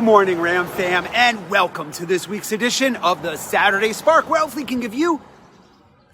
Good morning, Ram fam, and welcome to this week's edition of the Saturday Spark, where hopefully can give you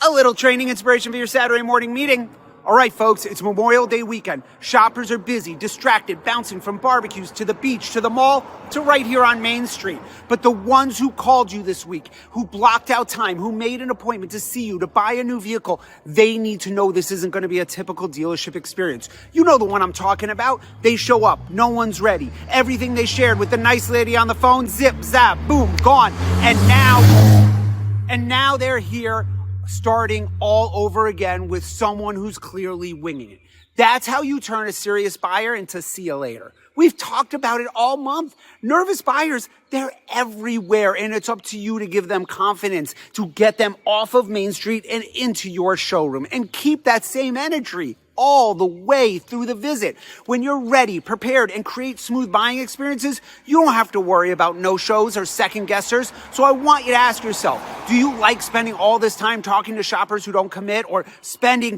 a little training inspiration for your Saturday morning meeting. All right, folks, it's Memorial Day weekend. Shoppers are busy, distracted, bouncing from barbecues to the beach, to the mall, to right here on Main Street. But the ones who called you this week, who blocked out time, who made an appointment to see you, to buy a new vehicle, they need to know this isn't going to be a typical dealership experience. You know the one I'm talking about. They show up, no one's ready. Everything they shared with the nice lady on the phone, zip, zap, boom, gone. And now they're here, starting all over again with someone who's clearly winging it. That's how you turn a serious buyer into see you later. We've talked about it all month. Nervous buyers, they're everywhere, and it's up to you to give them confidence, to get them off of Main Street and into your showroom, and keep that same energy all the way through the visit. When you're ready, prepared, and create smooth buying experiences, you don't have to worry about no-shows or second-guessers. So I want you to ask yourself, do you like spending all this time talking to shoppers who don't commit, or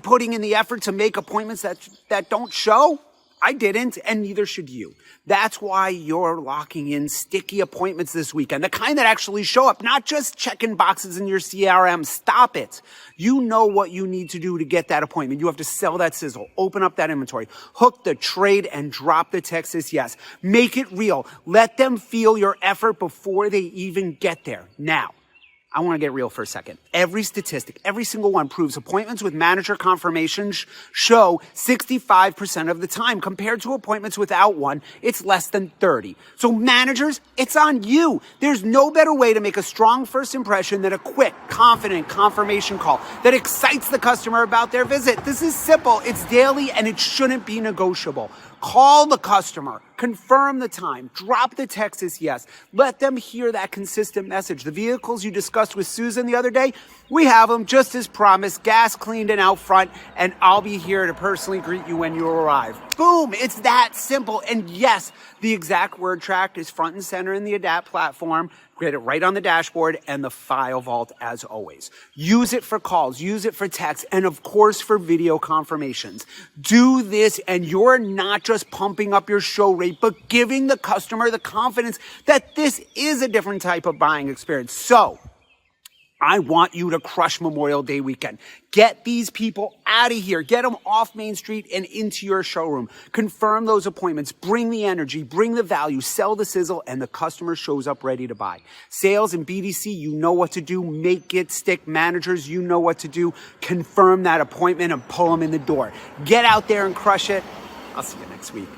putting in the effort to make appointments that don't show? I didn't, and neither should you. That's why you're locking in sticky appointments this weekend, the kind that actually show up, not just checking boxes in your CRM. Stop it. You know what you need to do to get that appointment. You have to sell that sizzle, open up that inventory, hook the trade, and drop the Texas yes. Make it real. Let them feel your effort before they even get there. Now, I want to get real for a second. Every statistic, every single one proves appointments with manager confirmations show 65% of the time. Compared to appointments without one, it's less than 30. So managers, it's on you. There's no better way to make a strong first impression than a quick, confident confirmation call that excites the customer about their visit. This is simple, it's daily, and it shouldn't be negotiable. Call the customer, confirm the time, drop the Texas yes. Let them hear that consistent message. The vehicles you discussed with Susan the other day, we have them just as promised, gas cleaned and out front, and I'll be here to personally greet you when you arrive. Boom, it's that simple. And yes, the exact word track is front and center in the Adapt platform. Get it right on the dashboard and the file vault as always. Use it for calls, use it for text, and of course for video confirmations. Do this and you're not just pumping up your show rate, but giving the customer the confidence that this is a different type of buying experience. So, I want you to crush Memorial Day weekend. Get these people out of here. Get them off Main Street and into your showroom. Confirm those appointments. Bring the energy. Bring the value. Sell the sizzle, and the customer shows up ready to buy. Sales and BDC, you know what to do. Make it stick. Managers, you know what to do. Confirm that appointment and pull them in the door. Get out there and crush it. I'll see you next week.